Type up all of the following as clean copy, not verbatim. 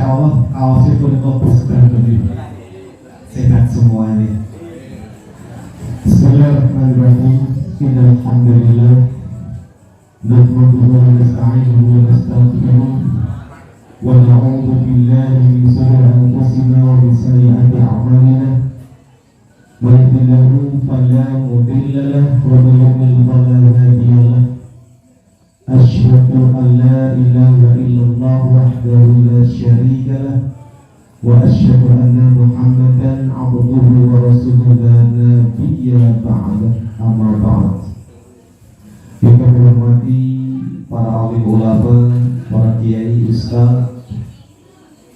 Insya Allah kaosnya pun kopus berbeda. Sehat semuanya. Bismillahirrahmanirrahim. Alhamdulillah. Nahmaduhu wa nasta'inuhu wa nastaghfiruh. Wa na'udzu billahi min shururi anfusina wa min sayyi'ati a'malina. Man yahdihillahu fala mudilla lahu wa man yudlil fala hadiya lahu. Asyhadu an la ilaha illallah wahdahu la syarika lahu wa asyhadu anna Muhammadan abduhu wa rasuluhu la nabiyya ba'da. Amma ba'd. Kita menghormati para alim ulama, para kiai, ustaz,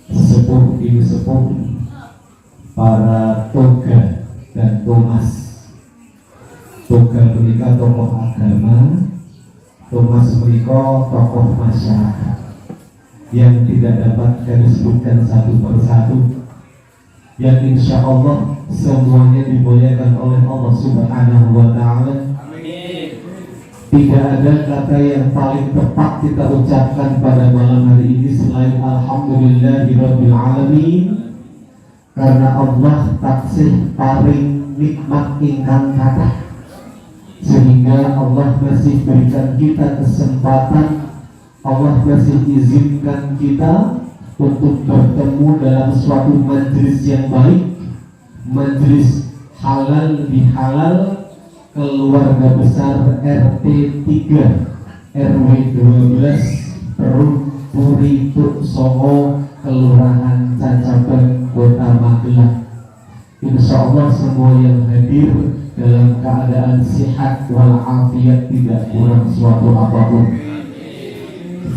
sepuh, ibu sepuh, para toga dan Thomas. Toga menikah tokoh agama, Thomas menikah tokoh masyarakat yang tidak dapat disebutkan satu persatu, yang insya Allah semuanya dimuliakan oleh Allah Subhanahu wa Ta'ala. Tidak ada kata yang paling tepat kita ucapkan pada malam hari ini selain Alhamdulillahirabbil alamin, karena Allah taksih paring nikmat ingkang kathah, sehingga Allah masih berikan kita kesempatan, Allah masih izinkan kita untuk bertemu dalam suatu majelis yang baik, majelis halal bihalal, keluarga besar RT 3 RW 12 Perut Puri Tuk Songo, Kelurahan Cacaban, Kota Magelang. Insya Allah semua yang hadir dalam keadaan sehat walafiat, tidak kurang suatu apapun.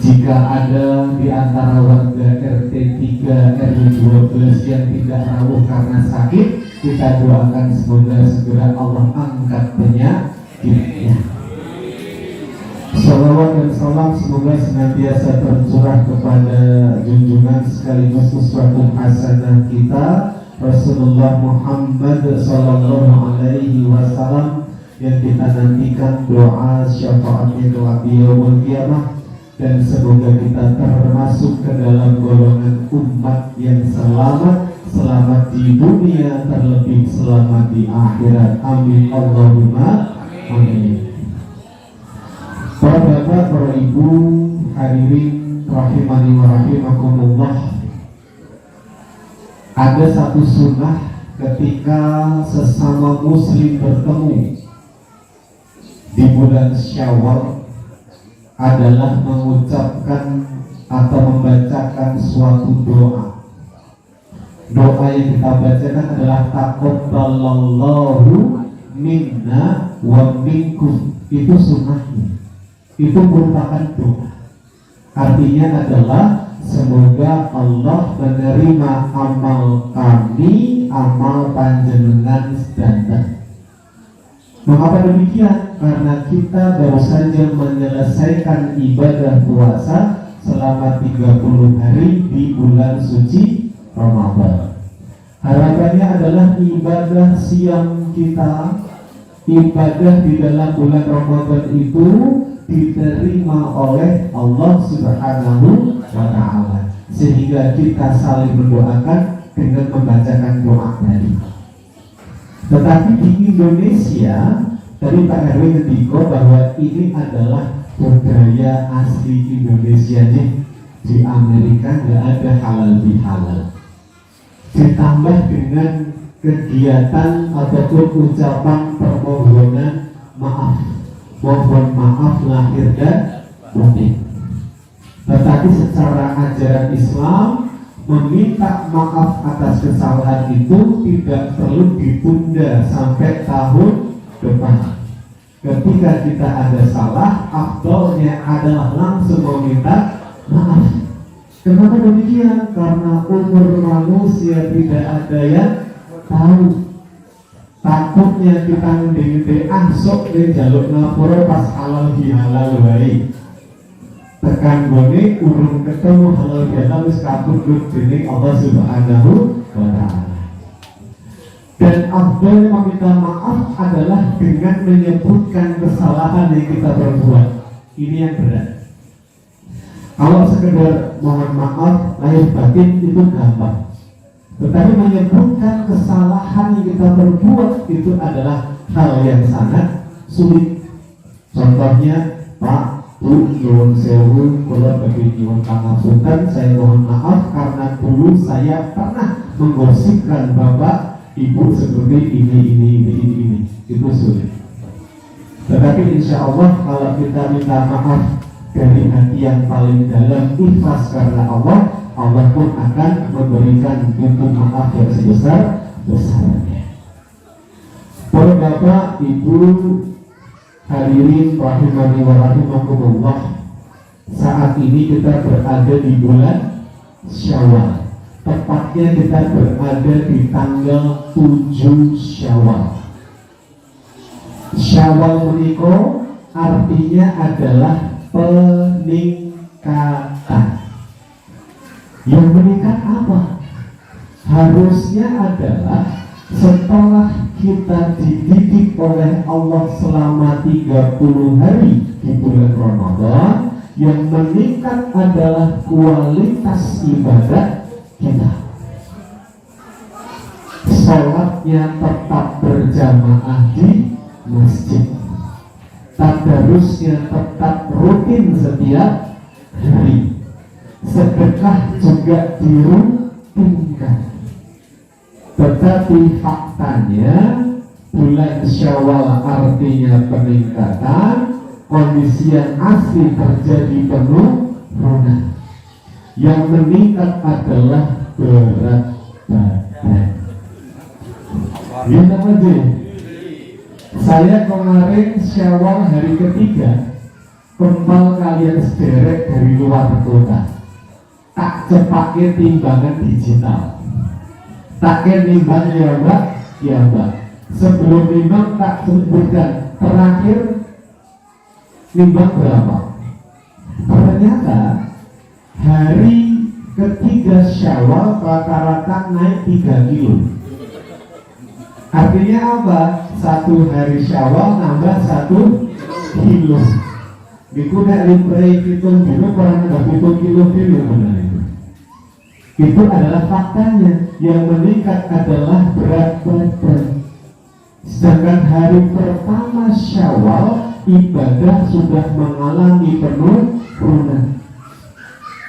Jika ada di antara warga RT 3 RW 12 yang tidak rawuh karena sakit, kita doakan semoga segera Allah angkat penyakitnya. Salawat dan salam semoga senantiasa tercurah kepada junjungan sekaligus uswatun hasanah kita Rasulullah Muhammad sallallahu alaihi wasallam, yang kita nantikan doa syafaatnya kelak yaumul qiyamah, dan semoga kita termasuk ke dalam golongan umat yang selamat di dunia, terlebih selamat di akhirat. Amin Allahumma amin. Para bapak, para ibu, hadirin rahimani wa rahimakumullah. Ada satu sunnah ketika sesama muslim bertemu di bulan Syawal adalah mengucapkan atau membacakan suatu doa. Doa yang kita bacakan adalah taqabbalallahu minna wa minkum. Itu sunnahnya, itu merupakan doa. Artinya adalah semoga Allah menerima amal kami, amal panjenengan sedanten. Mengapa demikian? Karena kita baru saja menyelesaikan ibadah puasa selama 30 hari di bulan suci Ramadan. Harapannya adalah ibadah siang kita, ibadah di dalam bulan Ramadan itu diterima oleh Allah Subhanahu wa Ta'ala, sehingga kita saling mendoakan dengan membacakan doa tadi. Tetapi di Indonesia, tadi Pak RW ngendiko bahwa ini adalah budaya asli Indonesia nih. Di Amerika nggak ada halal bihalal. Ditambah dengan kegiatan ataupun ucapan permohonan maaf, mohon maaf lahir dan batin. Tetapi secara ajaran Islam, meminta maaf atas kesalahan itu tidak perlu ditunda sampai tahun depan. Ketika kita ada salah, afdolnya adalah langsung meminta maaf. Kenapa demikian? Karena umur manusia tidak ada yang tahu. Takutnya kita ngede-ngede sok nih jaluk ngapura pas halal bihalal wae. Tekan gone urung ketemu halal bihalal wis kabur dening Allah Subhanahu wa Ta'ala. Dan afdal meminta maaf adalah dengan menyebutkan kesalahan yang kita perbuat. Ini yang berat. Kalau sekedar mohon maaf lahir batin itu gampang, tetapi menyebutkan kesalahan yang kita perbuat itu adalah hal yang sangat sulit. Contohnya, Pak, Bu, nyuwun sewu, kula badhe nyuwun pangapunten, saya mohon maaf karena dulu saya pernah menggosipkan Bapak, Ibu seperti ini. Itu sulit. Tetapi insya Allah kalau kita minta maaf dari hati yang paling dalam, ikhlas karena Allah, Allah pun akan memberikan pintu maaf yang sebesar-besarnya. Para Bapak, Ibu, hadirin rahimani wa rahimakumullah, saat ini kita berada di bulan Syawal. Tepatnya kita berada di tanggal 7 Syawal. Syawal menika artinya adalah peningkatan. Yang meningkat apa? Harusnya adalah setelah kita dididik oleh Allah selama 30 hari di bulan Ramadan, yang meningkat adalah kualitas ibadah kita. Sholatnya tetap berjamaah di masjid, tadarusnya tetap rutin setiap hari, sedekah juga dirutinkan. Tetapi faktanya bulan Syawal artinya peningkatan, kondisi yang asli terjadi penurunan. Yang meningkat adalah berat badan. Gitu aja. Saya kemarin Syawal hari ketiga kempal kalian sederek dari luar kota, tak cepake timbangan digital, tak nimbang ya mbak, ya mbak. Sebelum nimbang tak sebutkan terakhir nimbang berapa. Ternyata hari ketiga Syawal rata-rata naik 3 kilo. Artinya apa? Satu hari Syawal nambah 1 kilo. Itu nek limpre hitung dulu kurang lebih 7 kilo benar itu. Itu adalah faktanya. Yang meningkat adalah berat badan. Sedangkan hari pertama Syawal ibadah sudah mengalami penurunan.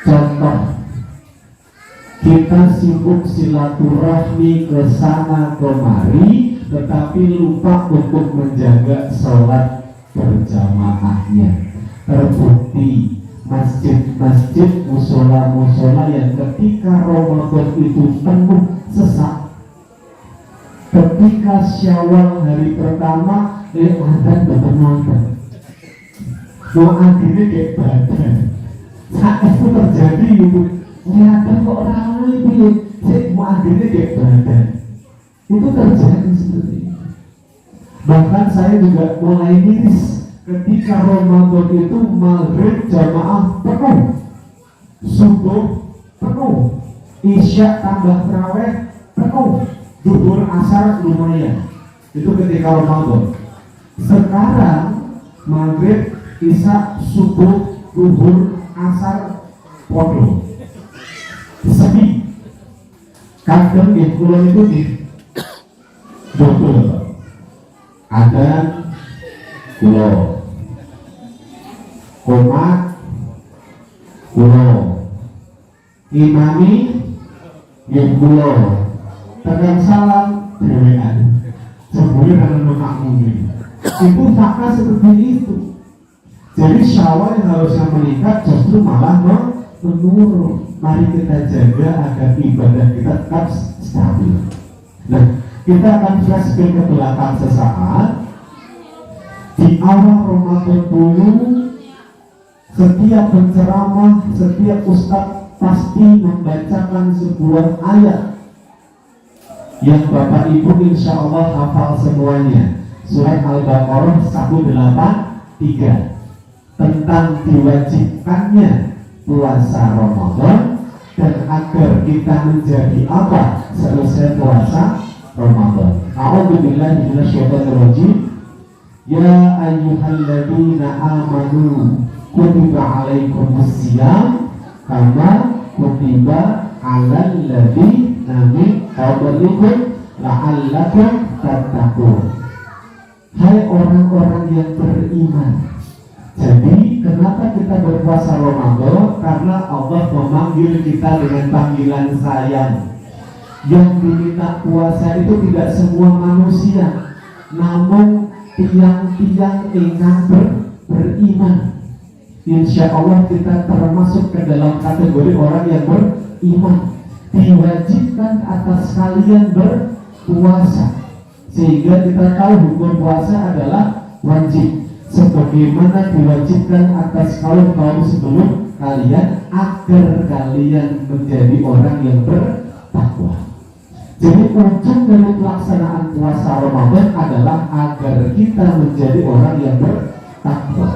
Contoh, kita sibuk silaturahmi ke sana kemari, tetapi lupa untuk menjaga sholat berjamaahnya. Terbukti masjid-masjid, musola-musola yang ketika Ramadan itu penuh sesak. Ketika Syawal hari pertama, ada betul-betul mau akhirnya kayak badan. Saat itu terjadi itu, ternyata kok ramai itu, mau akhirnya kayak badan. Itu terjadi seperti itu. Bahkan saya juga mulai miris ketika Ramadan itu maghrib jamaah penuh, subuh penuh, isya tambah tarawih penuh, zuhur asar lumayan. Itu ketika Ramadan. Sekarang maghrib, isya, subuh, zuhur, asar podo sepi. Kadang di pulau itu di double, ada pulau komat, pulau imami yang pulau tekan salam dewean sebulan karena makmum. Itu fakta seperti itu. Jadi Syawal yang harusnya meningkat justru malah menurun. Mari kita jaga agar ibadah kita tetap stabil. Nah, kita akan flashback ke belakang sesaat. Di awal Ramadan dulu, setiap penceramah, setiap ustadz pasti membacakan sebuah ayat yang Bapak Ibu insya Allah hafal semuanya. Surat Al-Baqarah 183 tentang diwajibkannya puasa Ramadan dan agar kita menjadi apa selesai puasa Ramadan. A'udzubillahi minasyaitonirrajim. Ya ayyuhalladzina amanu kutiba alaikumus syiyam kama kutiba alal ladzina min qablikum la'allakum tattaqun. Hai orang-orang yang beriman. Jadi kenapa kita berpuasa Ramadan? Karena Allah memanggil kita dengan panggilan sayang. Yang diminta puasa itu tidak semua manusia, namun tiang-tiang ingkang beriman. Insya Allah kita termasuk ke dalam kategori orang yang beriman. Diwajibkan atas kalian berpuasa, sehingga kita tahu hukum puasa adalah wajib, sebagaimana diwajibkan atas kaum sebelum kalian, agar kalian menjadi orang yang bertakwa. Jadi ujung dari pelaksanaan puasa Ramadan adalah agar kita menjadi orang yang bertakwa.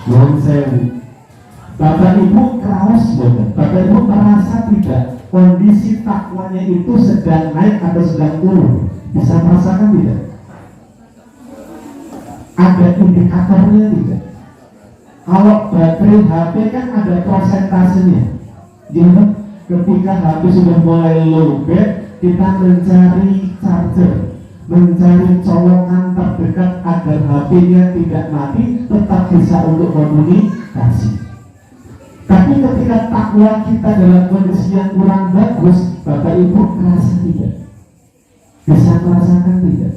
Nuwun sewu. Bapak Ibu kraos boten? Bapak Ibu merasa tidak kondisi takwanya itu sedang naik atau sedang turun? Bisa merasakan tidak? Ada indikatornya tidak? Kalau baterai HP kan ada prosentasenya. Jadi ketika HP sudah mulai lowbat, kita mencari charger, mencari colokan terdekat agar HP-nya tidak mati, tetap bisa untuk komunikasi. Tapi ketika takwa kita dalam kondisi yang kurang bagus, Bapak Ibu merasa tidak? Bisa merasakan tidak?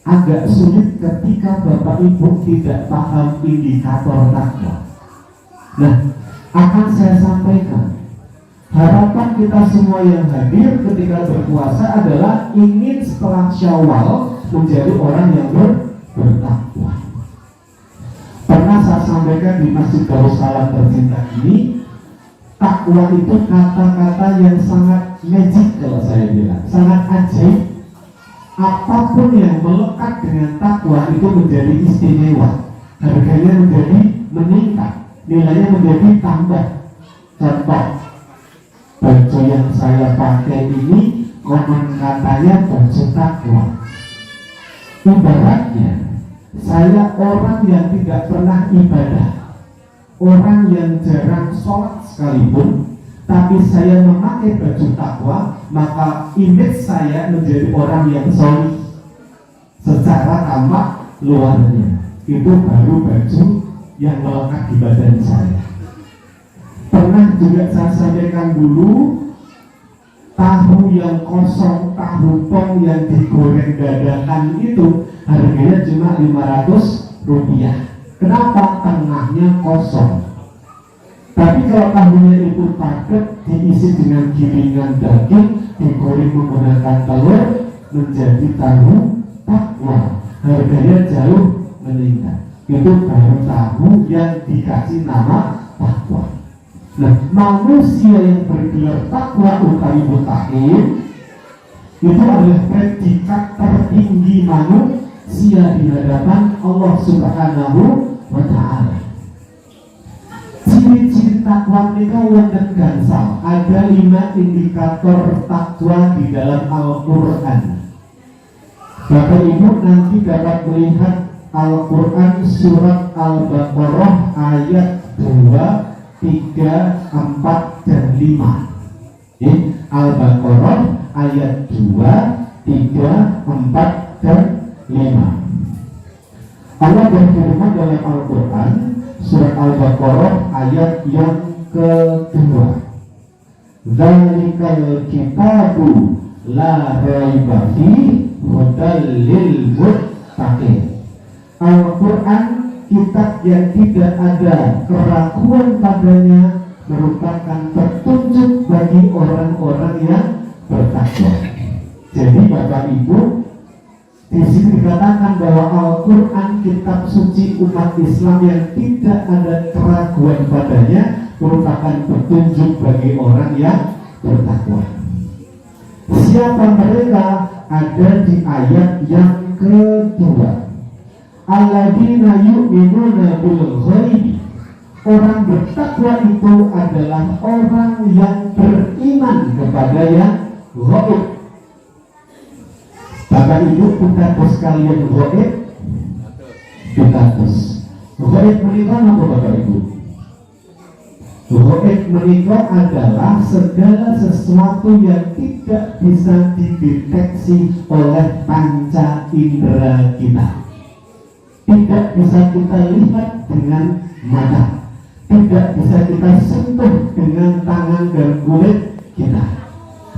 Agak sulit ketika Bapak Ibu tidak paham indikator takwa. Nah, akan saya sampaikan, harapan kita semua yang hadir ketika berpuasa adalah ingin setelah Syawal menjadi orang yang bertakwa. Pernah saya sampaikan di Masjid Darussalam tercinta ini, takwa itu kata-kata yang sangat magic, kalau saya bilang sangat ajaib. Apapun yang melekat dengan takwa itu menjadi istimewa, harganya menjadi meningkat, nilainya menjadi tambah. Contoh, baju yang saya pakai ini konon katanya baju takwa. Ibaratnya saya orang yang tidak pernah ibadah, orang yang jarang sholat sekalipun, tapi saya memakai baju takwa, maka image saya menjadi orang yang solih secara tampak luarnya. Itu baru baju yang melekat di badan saya. Pernah juga saya sampaikan dulu, tahu yang kosong, tahu pong yang digoreng dadakan itu harganya cuma Rp500. Kenapa? Tengahnya kosong. Tapi kalau tahunya itu paket, diisi dengan gilingan daging, digoreng menggunakan telur, menjadi tahu takwa, harganya jauh meningkat. Itu baru tahu yang dikasih nama takwa. Nah, manusia yang bergelar takwa utawi mutakin itu adalah predikat tertinggi manusia di hadapan Allah Subhanahu wa Ta'ala. Ciri-ciri takwa mereka wonten gansal. Ada 5 indikator takwa di dalam Al-Quran. Bapak Ibu nanti dapat melihat Al-Quran surat Al-Baqarah ayat 2, 3, 4, dan 5. Al-Baqarah ayat 2, 3, 4, dan 5. Allah berfirman dalam Al-Quran surat Al-Baqarah ayat yang kedua, Dzalikal kitabu la raiba fihi hudal lil muttaqin. Al-Quran, kitab yang tidak ada keraguan padanya, merupakan petunjuk bagi orang-orang yang bertakwa. Jadi Bapak Ibu, di sini dikatakan bahwa Al-Quran, kitab suci umat Islam yang tidak ada keraguan padanya, merupakan petunjuk bagi orang yang bertakwa. Siapa mereka? Ada di ayat yang kedua. Alladzina yu'minuna bil ghaibi. Orang bertakwa itu adalah orang yang beriman kepada yang ghaib. Bapak Ibu, pitados sekalian ghaib, pitados. Ghaib menika apa Bapak Ibu? Gaib menika adalah segala sesuatu yang tidak bisa dideteksi oleh panca indera kita, tidak bisa kita lihat dengan mata, tidak bisa kita sentuh dengan tangan dan kulit kita.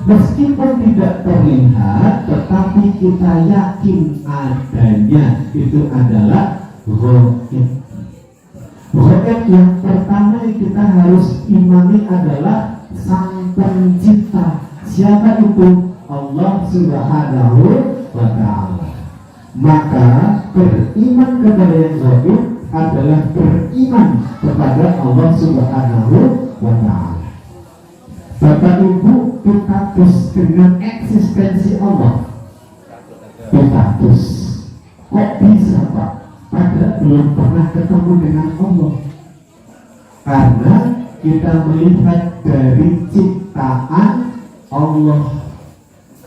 Meskipun tidak terlihat, tetapi kita yakin adanya. Itu adalah gaib. Gaib yang pertama yang kita harus imani adalah Sang Pencipta. Siapa itu? Allah Subhanahu wa Ta'ala. Maka beriman kepada yang gaib adalah beriman kepada Allah Subhanahu wa Ta'ala. Bapak Ibu, kita dengan eksistensi Allah. Kita kok bisa Pak? Padahal belum pernah ketemu dengan Allah. Karena kita melihat dari ciptaan Allah,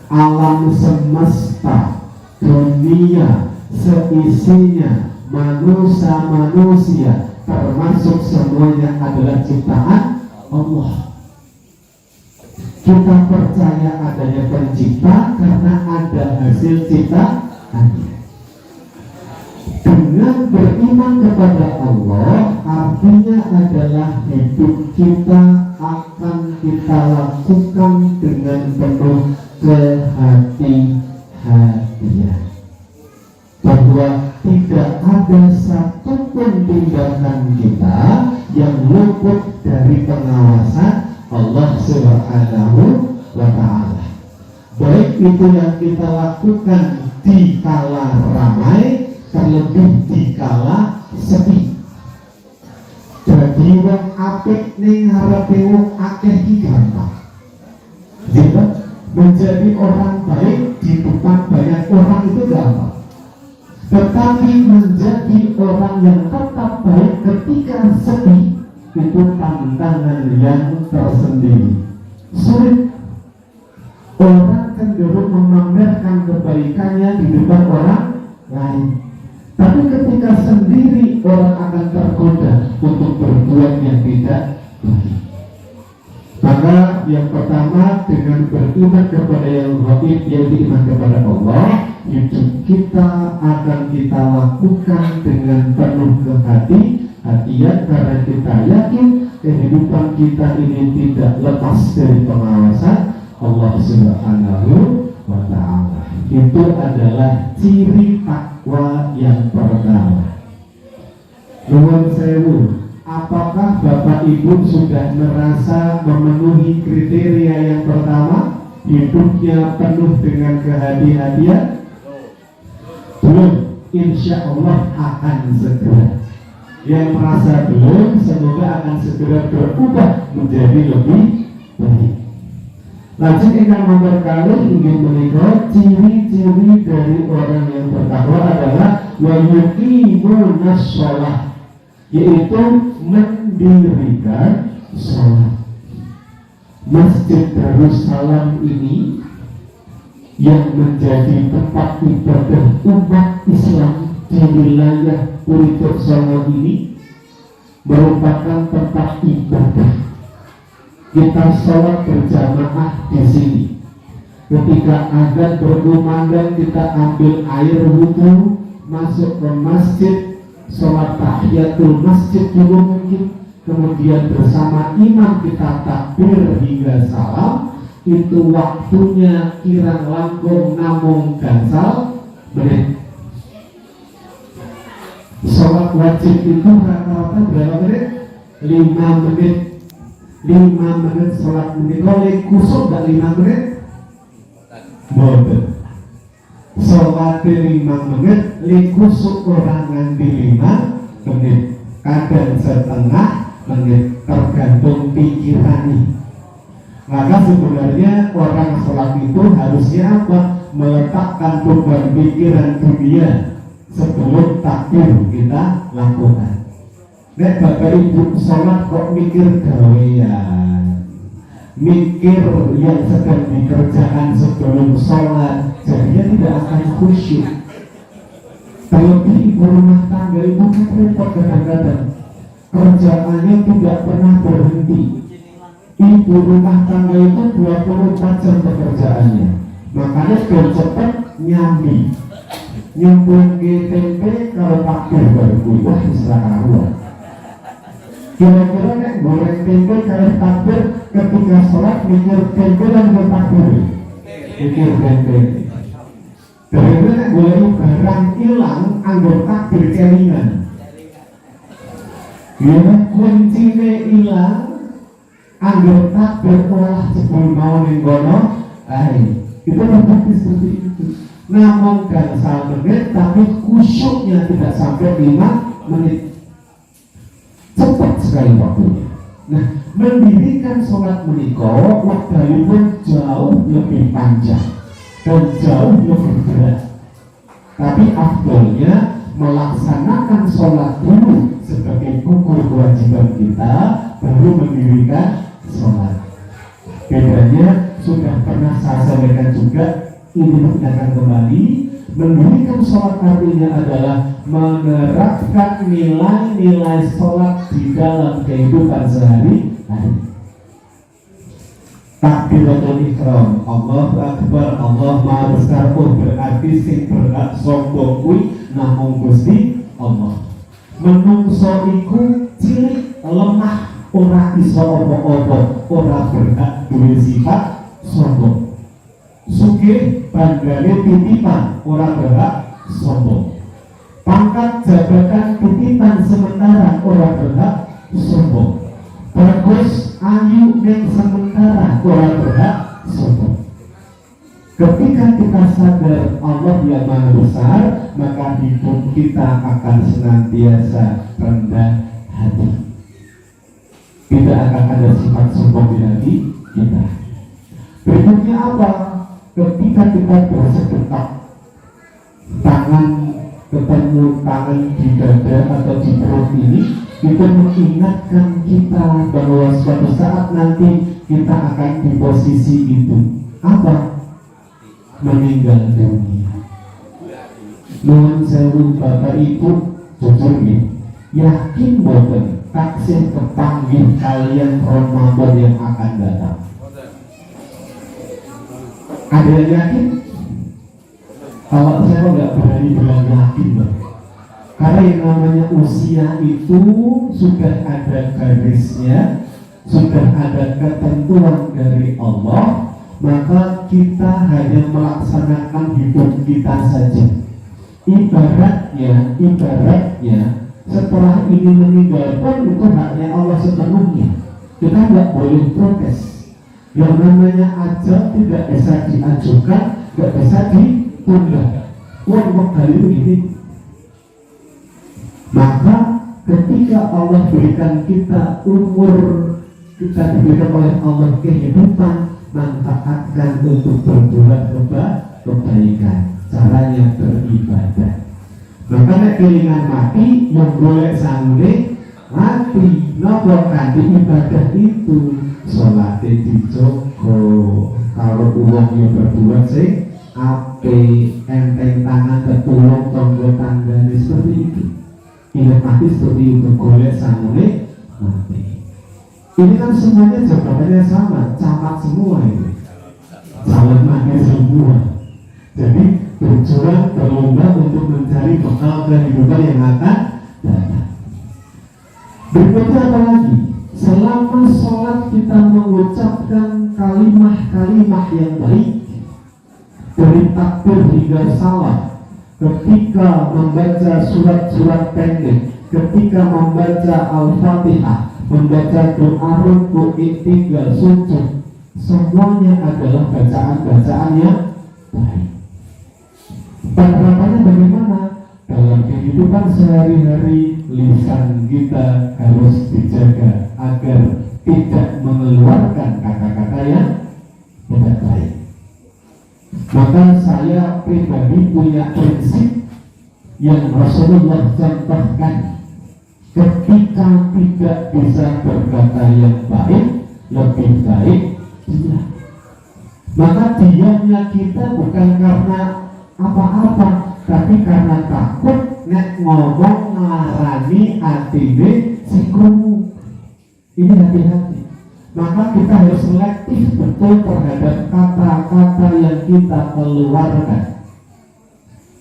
alam semesta, dunia seisinya, manusia, termasuk semuanya adalah ciptaan Allah. Kita percaya adanya pencipta karena ada hasil ciptaannya. Dengan beriman kepada Allah, artinya adalah hidup kita akan kita lakukan dengan penuh kehati-hatian, bahwa tidak ada satupun tindakan kita yang luput dari pengawasan Allah Subhanahu wa Ta'ala. Baik itu yang kita lakukan di kala ramai, terlebih di kala sepi. Jadi wong apik ning ngarepe wong akeh iki gampang. Jadi menjadi orang baik di depan banyak orang itu gampang. Tetapi menjadi orang yang tetap baik ketika sepi itu tantangan yang tersendiri. Sulit. Orang cenderung memamerkan kebaikannya di depan orang lain, tapi ketika sendiri orang akan tergoda untuk berbuat yang tidak baik. Maka yang pertama, dengan beriman kepada yang gaib, yaitu iman kepada Allah, hidup kita akan kita lakukan dengan penuh kehati-hatian, karena kita yakin kehidupan kita ini tidak lepas dari pengawasan Allah Subhanahu wa Ta'ala. Itu adalah ciri takwa yang pertama. Nuwun sewu, apakah Bapak Ibu sudah merasa memenuhi kriteria yang pertama? Hidupnya penuh dengan kehati-hatian? Belum, insya Allah akan segera. Yang merasa belum, semoga akan segera berubah menjadi lebih baik. Lanjut ingkang nomor kali ingin menikah, ciri-ciri dari orang yang bertakwa adalah wa yuqimunas shalah, yaitu mendirikan sholat. Masjid Darussalam ini yang menjadi tempat ibadah umat Islam di wilayah Puricok Songo ini merupakan tempat ibadah. Kita sholat berjamaah di sini. Ketika azan berkumandang, kita ambil air wudhu, masuk ke masjid, sholat tahiyatul masjid juga mungkin. Kemudian bersama imam kita takbir hingga salam. Itu waktunya kirang langkung namung gansal menit. Sholat wajib itu rata-rata berapa menit? 5 menit. 5 menit sholat menit. Kalau kusuk gak 5 menit? Boten. Sholat 5 menit, kusuk orang nganti 5 menit. Kadang setengah menit, tergantung pikiran nih. Maka sebenarnya orang sholat itu harusnya apa? Meletakkan beban pikiran dunia sebelum takbir kita lakukan. Nek Bapak Ibu sholat kok mikir gawean, mikir yang sedang dikerjakan sebelum sholat, jadinya tidak akan khusyuk. Terlebih ibu rumah tangga, ibu kan repot kadang-kadang. kerjaannya tidak pernah berhenti. Ibu rumah tangga itu 24 jam pekerjaannya. Makanya biar cepat nyambi nyumpul ke tempe kalau takbir baru wah islah karuan. Kira-kira nek goreng tempe kalau takbir ketika sholat mikir tempe dan bertakbir mikir tempe. Kira-kira nek goreng barang hilang anggur takbir kelingan. Gimana kuncinya hilang anggur takbir olah sebelum mau nenggono itu berbukti seperti itu. Namun dan 1 menit tapi khusyuknya tidak sampai 5 menit, cepat sekali waktunya. Nah, mendirikan sholat menikah waktu pun jauh lebih panjang dan jauh lebih berat. Tapi afdolnya melaksanakan sholat dulu sebagai ukur kewajiban kita, baru mendirikan sholat. Bedanya sudah pernah saya sampaikan juga, ini akan kembali. Mendirikan sholat artinya adalah menerapkan nilai-nilai sholat di dalam kehidupan sehari-hari. Takbiratul ihram, Allahu Akbar, Allah Maha Besar, berarti sing berhak sombong kuwi namung Gusti Allah. Menungso iku cilik lemah, ora iso apa-apa, ora berhak duwe sifat sombong. Sugih banggane titipan, ora berhak sombong. Pangkat jabatan titipan sementara, ora berhak sombong. Bagus ayu ning sementara, ora berhak sombong. Ketika kita sadar Allah yang Maha Besar, maka hidup kita akan senantiasa rendah hati. Tidak akan ada sifat sombong di hati kita. Berikutnya apa? Ketika kita bersedekah, tangan ketemu tangan di dada atau di perut ini, kita mengingatkan kita bahwa suatu saat nanti kita akan di posisi itu. Apa? Meninggal dunia. Nuwun sewu Bapak Ibu, jujur nih, yakin boten taksih kepanggih kalian Ramadan yang akan datang. Ada yang yakin? Kalau saya nggak berani bilang yakin loh. Karena yang namanya usia itu sudah ada garisnya, sudah ada ketentuan dari Allah, maka kita hanya melaksanakan hidup kita saja. Ibaratnya setelah ini meninggal pun itu haknya Allah sepenuhnya. Kita nggak boleh protes. Yang namanya ajal tidak bisa diajukan, nggak bisa ditunda. Wah, kali ini. Maka ketika Allah berikan kita umur, kita diberikan oleh Allah kehidupan, manfaatkan untuk berbuat kebaikan. Caranya beribadah. Maka nek kelingan mati, yang boleh sanggulnya mati. Nopo kanthi ibadah itu sholatnya dijogo. Kalau uang yang berbuat sih ape enteng tangan ketulung tonggo tanggane seperti itu. Ingat mati seperti itu, golek sanggulnya mati. Ini kan semuanya jabatannya sama, camat semua ini, calon mati semua. Jadi berjuang berlomba untuk mencari bekal kehidupan yang akan datang. Berikutnya apa lagi? Selama sholat kita mengucapkan kalimah-kalimah yang baik, dari takbir hingga salam, ketika membaca surat-surat pendek, ketika membaca Al-Fatihah, membaca doa rukuk, i'tidal, sujud, semuanya adalah bacaan-bacaan yang baik. Penerapannya bagaimana? Dalam kehidupan sehari-hari, lisan kita harus dijaga agar tidak mengeluarkan kata-kata yang tidak baik. Maka saya pribadi punya prinsip yang Rasulullah contohkan. Ketika tidak bisa berkata yang baik, lebih baik diam. Maka diamnya kita bukan karena apa-apa, tapi karena takut nek ngomong ngarani atine singgung. Ini hati-hati. Maka kita harus selektif betul terhadap kata-kata yang kita keluarkan.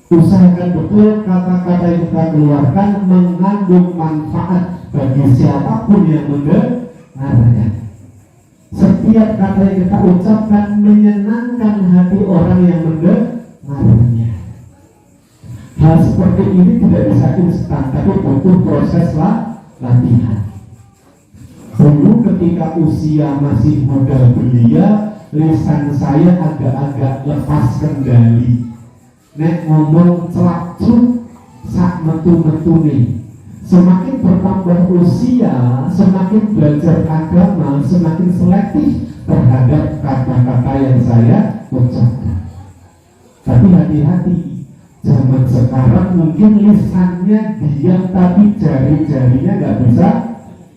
Usahakan betul kata-kata yang kita keluarkan mengandung manfaat bagi siapapun yang mendengarkan. Setiap kata yang kita ucapkan menyenangkan hati orang yang mendengarnya. Hal seperti ini tidak bisa instan, tapi butuh proses latihan. Dulu ketika usia masih muda belia, lisan saya agak-agak lepas kendali. Nek ngomong celak-celuk sak metu-metu nih. Semakin bertambah usia, semakin belajar agama, semakin selektif terhadap kata-kata yang saya ucapkan. Tapi hati-hati, zaman sekarang mungkin lisannya diam tapi jari-jarinya nggak bisa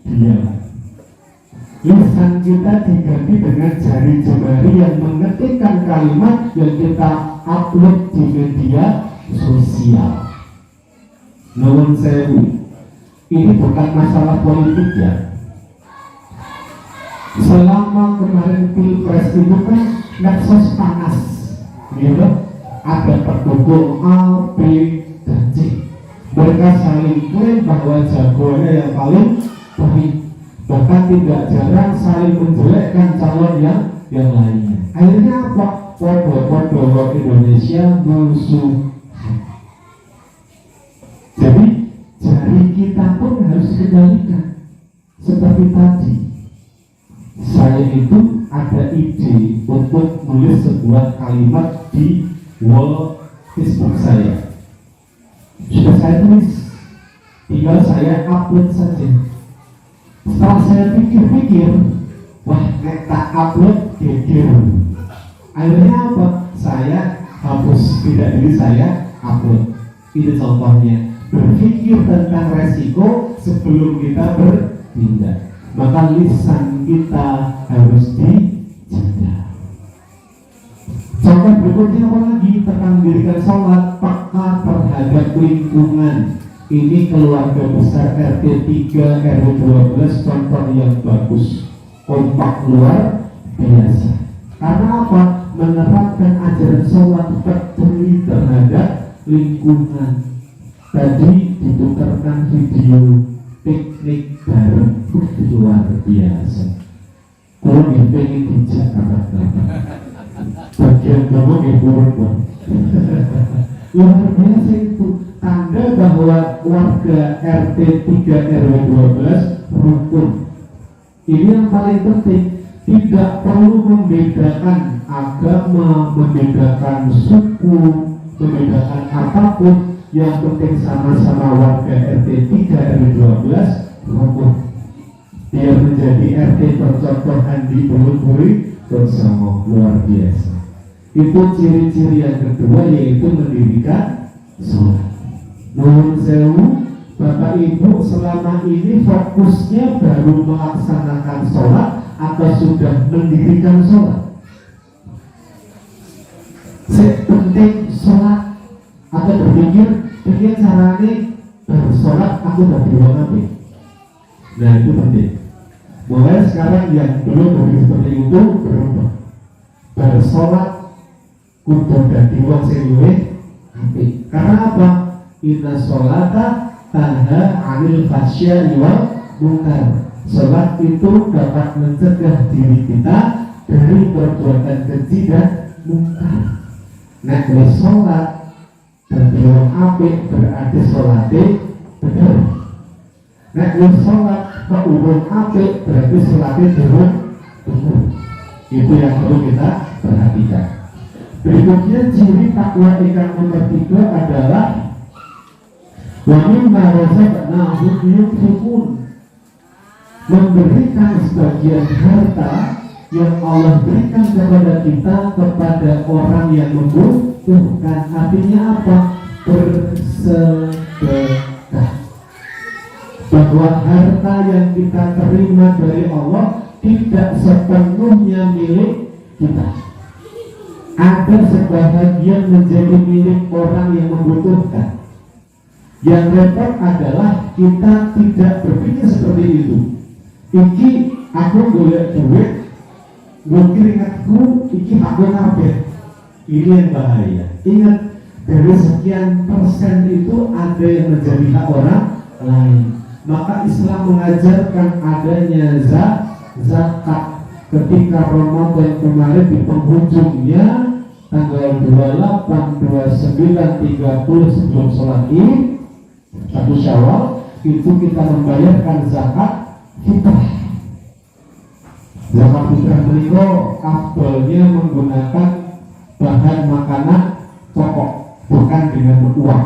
diam. Lisan kita diganti dengan jari jemari yang mengetikkan kalimat yang kita upload di media sosial. Nuwun sewu, ini bukan masalah politik ya. Selama kemarin pilpres itu kan medsos panas, gitu. Ada pendukung A, B, dan C. Mereka saling klaim bahwa jagoannya yang paling baik. Bahkan tidak jarang saling menjelekkan calon yang lainnya. Akhirnya apa? Podo-podo Indonesia musuh. Jadi jari kita pun harus dikendalikan. Seperti tadi, saya itu ada ide untuk menulis sebuah kalimat di wall Facebook saya. Sudah saya tulis, tinggal saya upload saja. Setelah saya pikir-pikir, wah, nek tak upload geger. Akhirnya apa? Saya hapus, tidak diri saya upload. Ini contohnya. Berpikir tentang resiko sebelum kita bertindak. Maka lisan kita harus dijaga. Contoh berikutnya apa lagi? Tentang mendirikan sholat, peka terhadap lingkungan. Ini keluarga besar RT 3, RW 12 contoh yang bagus, kompak luar biasa. Karena apa? Menerapkan ajaran sholat peduli terhadap lingkungan. Tadi ditukarkan video piknik bareng, luar biasa. Kalau pengen dijak kata-kata bagian kamu ngepurun luar biasa itu. Tanda bahwa warga RT 3 RW 12 rukun. Ini yang paling penting. Tidak perlu membedakan agama, membedakan suku, membedakan apapun. Yang penting sama-sama warga RT 3 RW 12 rukun. Dia menjadi RT percontohan di Bulu-Bulu bersama, luar biasa. Itu ciri-ciri yang kedua, yaitu mendirikan sholat. Nuwun sewu, Bapak Ibu selama ini fokusnya baru melaksanakan sholat atau sudah mendirikan sholat? Penting sholat atau berpikir caranya bersolat aku udah bilang apa? Nah itu penting. Mulai sekarang yang dulu berpikir seperti itu berubah. Bersolat kudu dadi wong sing luwih apik. Karena apa? Inna sholata tanha 'anil fahsya'i wal munkar. Sholat itu dapat mencegah diri kita dari perbuatan keji dan munkar. Nah, kalau sholat dan bilang apik berarti sholatnya benar. Nah, kalau sholat keurung apik berarti sholatnya benar. Itu yang perlu kita perhatikan. Berikutnya ciri takwa yang nomor 3 adalah wa mimma razaqnahum yunfiqun, memberikan sebagian harta yang Allah berikan kepada kita kepada orang yang membutuhkan. Artinya apa? Bersedekah. Bahwa harta yang kita terima dari Allah tidak sepenuhnya milik kita. Ada sebahagian menjadi milik orang yang membutuhkan. Yang repot adalah kita tidak berpikir seperti itu. Iki aku golek duit, gue keringatku, iki aku kabeh. Ini yang bahaya. Ingat, dari sekian persen itu ada yang menjadi hak orang lain. Maka Islam mengajarkan adanya zakat. Ketika Ramadan kemarin di penghujungnya tanggal 28, 29, 30 sebelum sholat Id 1 Syawal itu kita membayarkan zakat fitrah. Zakat fitrah itu afdolnya menggunakan bahan makanan pokok, bukan dengan uang.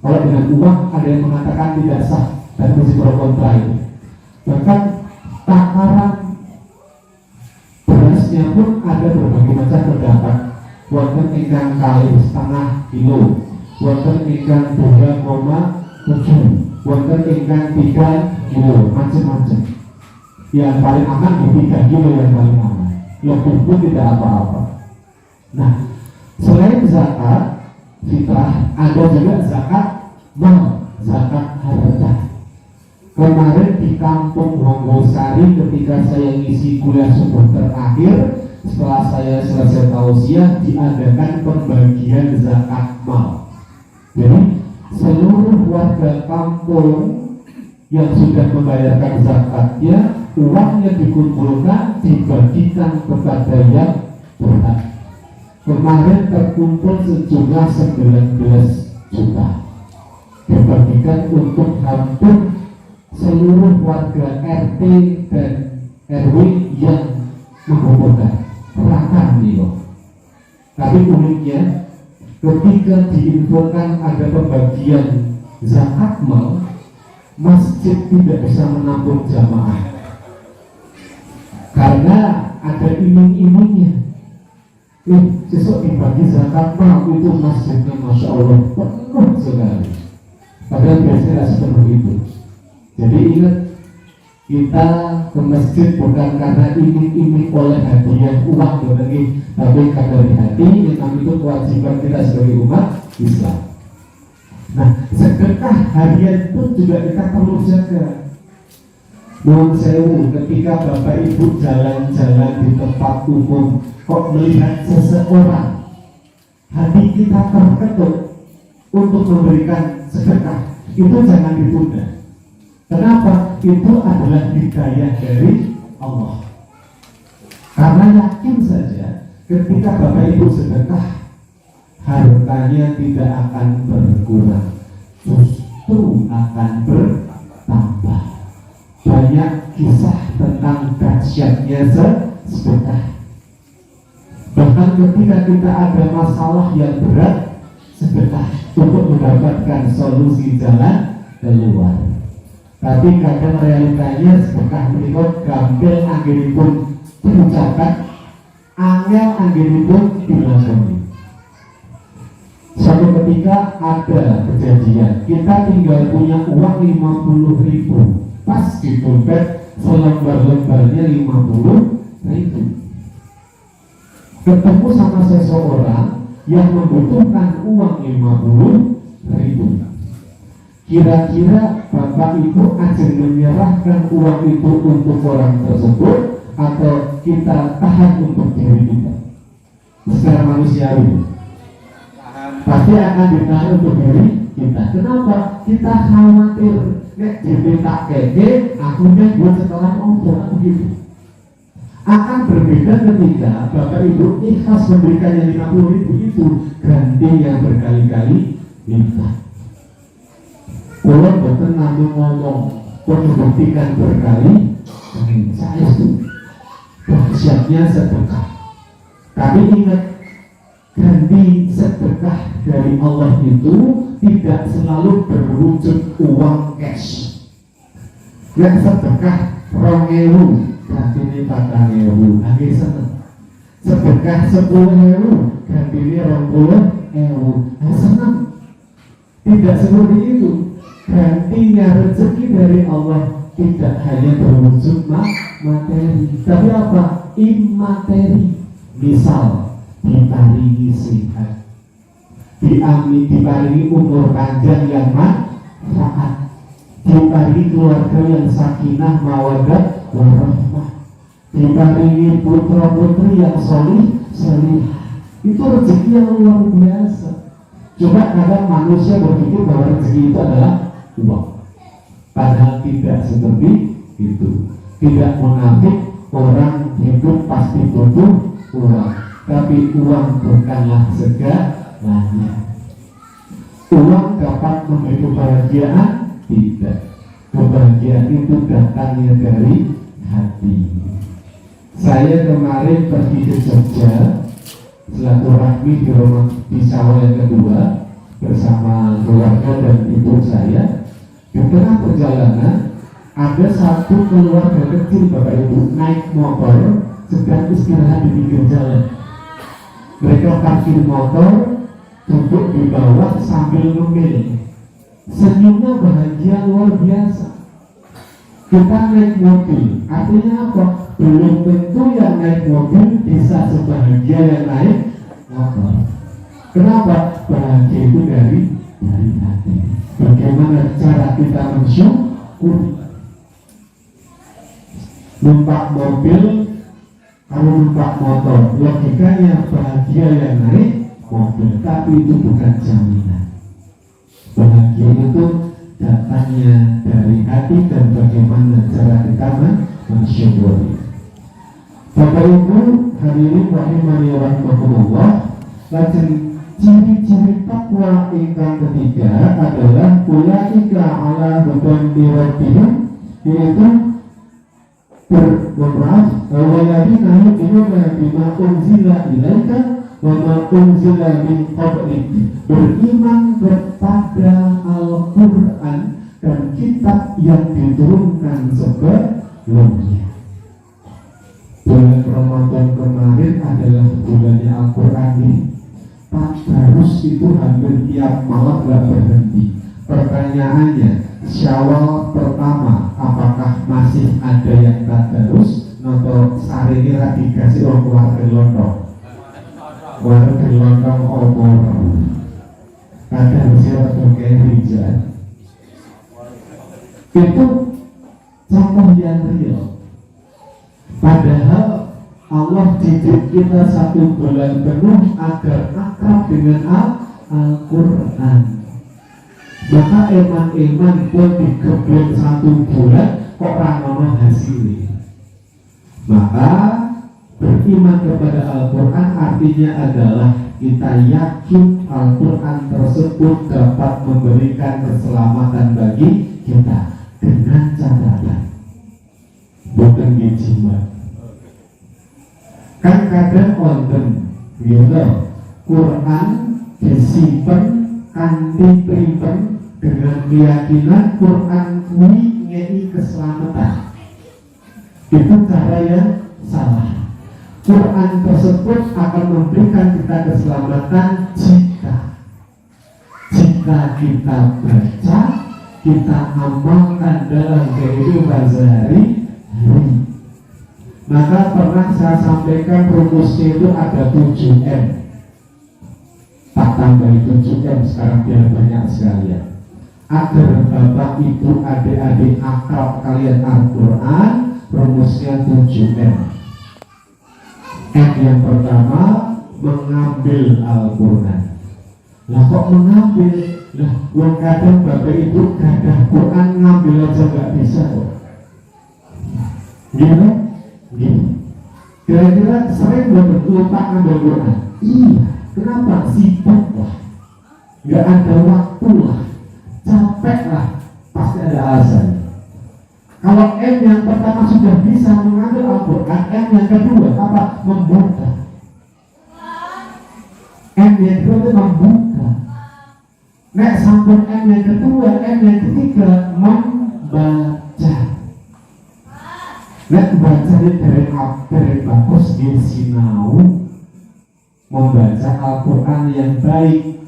Kalau dengan uang ada yang mengatakan tidak sah dan masih pro kontra itu. Bahkan takaran berasnya pun ada berbagai macam pendapat. Wonten ingkang kali setengah kilo, wonten ingkang 2,7, wonten ingkang 3 kilo, macam-macam. Yang paling aman di 3 kilo yang paling aman. Lebih pun tidak apa-apa. Nah, selain zakat fitrah, ada juga zakat mal, zakat harta. Kemarin di kampung Wonggosari ketika saya ngisi kuliah subuh terakhir, setelah saya selesai tausiah, diadakan pembagian zakat mal. Jadi seluruh warga kampung yang sudah membayarkan zakatnya, uangnya dikumpulkan, dibagikan kepada yang berhak. Kemarin terkumpul sejumlah 19 juta, dibagikan untuk hampir seluruh warga RT dan RW yang mengumpulkan. Rata nih loh. Tapi uniknya, ketika diinfokan ada pembagian zakat mal, masjid tidak bisa menampung jamaah karena ada iming-imingnya. Besok dibagi zakat mal, itu masjidnya Masya Allah penuh sekali. Padahal biasanya seperti itu. Jadi ingat, kita ke masjid bukan karena iming-iming oleh hadiah uang lagi, tapi karena dari hati, yang itu kewajiban kita sebagai umat Islam. Nah, sedekah harian itu juga kita perlu jaga. Nuwun sewu, ketika Bapak Ibu jalan-jalan di tempat umum, kok melihat seseorang, hati kita terketuk untuk memberikan sedekah, itu jangan ditunda. Kenapa? Itu adalah hidayah dari Allah. Karena yakin saja ketika Bapak Ibu sedekah, hartanya tidak akan berkurang, justru akan bertambah. Banyak kisah tentang dahsyatnya sedekah. Bahkan ketika kita ada masalah yang berat, sedekah untuk mendapatkan solusi jalan keluar. Tapi kadang realitanya sedekah berikut gampil anggenipun diucapkan, angel anggenipun dilakoni. Suatu ketika ada kejadian, kita tinggal punya uang 50.000, pas di dompet selembar-lembarnya 50.000. Ketemu sama seseorang yang membutuhkan uang 50.000. Kira-kira Bapak Ibu akan menyerahkan uang itu untuk orang tersebut atau kita tahan untuk diri kita? Secara manusiawi pasti akan ditahan untuk diri kita. Kenapa? Kita khawatir nek diminta keke, akhirnya buat setelah untuk begitu. Akan berbeda ketika Bapak Ibu ikhlas memberikan yang 50.000 itu, ganti yang berkali-kali lipat. Kalau boten namun ngomong, pun membuktikan berkali, saya itu dahsyatnya sedekah. Tapi ingat, ganti sedekah dari Allah itu tidak selalu berwujud uang cash. Yang sedekah 2.000, ganti ini 4.000, lagi seneng. Sedekah 10.000, ganti ini 20.000, seneng. Tidak seperti itu. Gantinya rezeki dari Allah tidak hanya berwujud materi, tapi apa? Imateri. Misal diparingi sehat, diparingi umur panjang yang manfaat, diparingi keluarga yang sakinah mawaddah warahmah, diparingi putra putri yang solih. Itu rezeki yang luar biasa. Coba kadang manusia berpikir bahwa rezeki itu adalah uang, padahal tidak seperti itu. Tidak munafik orang hidup pasti butuh uang, tapi uang bukanlah segalanya. Uang dapat memberi kebahagiaan? Tidak. Kebahagiaan itu datangnya dari hati. Saya kemarin pergi ke Jogja, silaturahmi di rumah di sawah yang kedua bersama keluarga dan ibu saya. Di tengah perjalanan ada satu keluarga kecil bapak ibu naik motor sedang istirahat di pinggir jalan. Mereka parkir motor, duduk di bawah sambil ngemil. Senyumnya bahagia luar biasa. Kita naik mobil, artinya apa? Belum tentu yang naik mobil bisa sebahagia yang naik motor. Kenapa? Bahagia itu dari hati. Bagaimana cara kita mensyukuri? Numpak mobil, kalau numpak motor, logikanya bahagia yang naik mobil, tapi itu bukan jaminan. Bahagia itu datangnya dari hati dan bagaimana cara kita mensyukuri. Bapak Ibu hadirin rahimani wa rahimakumullah, lajeng ciri-ciri takwa ingkang ketiga adalah ulaika ala hudan min rabbihim, yaitu waladina yu'minuna bima unzila ilaika wa ma unzila min qablik, beriman kepada Al-Quran dan kitab yang diturunkan sebelumnya. Bulan Ramadan kemarin adalah bulannya Al-Quran ini. Tadarus itu hampir tiap malam gak berhenti. Pertanyaannya, Syawal pertama apakah masih ada yang tadarus atau sehari ini lagi kasih orang keluarga lontong? Keluarga lontong omor. Tadarusnya waktu kayak hujan. Itu contoh yang real. Padahal Allah didik kita 1 bulan penuh agar akrab dengan Al-Quran. Maka eman-eman pun digeblek 1 bulan kok ramono hasilnya. Maka beriman kepada Al-Quran artinya adalah kita yakin Al-Quran tersebut dapat memberikan keselamatan bagi kita dengan catatan bukan jimat. Kan kadang wonten Quran disimpen kanthi pripun dengan keyakinan Quran kuwi ngei keselamatan. Itu cara yang salah. Quran tersebut akan memberikan kita keselamatan jika kita baca, kita amalkan dalam kehidupan sehari-hari. Maka pernah saya sampaikan rumusnya itu ada 7M. Tak tambahi 7M sekarang biar banyak sekalian. Agar Bapak Ibu adik-adik akrab kalian Al-Quran, rumusnya 7M. M yang pertama, mengambil Al-Quran. Lah kok mengambil? Lah wong kadang Bapak Ibu gadah Quran ngambil aja gak bisa kok. Gimana? Kira-kira sering lupa ngambil Quran? Iya. Kenapa? Sibuk lah, gak ada waktu lah, capek lah, pasti ada alasan. Kalau M yang pertama sudah bisa mengambil Al-Quran, M yang kedua apa? Membuka. M yang kedua itu membuka. Nek sampun M yang kedua, M yang ketiga membaca. Nek baca dari bagus di sinau, membaca Al-Quran yang baik.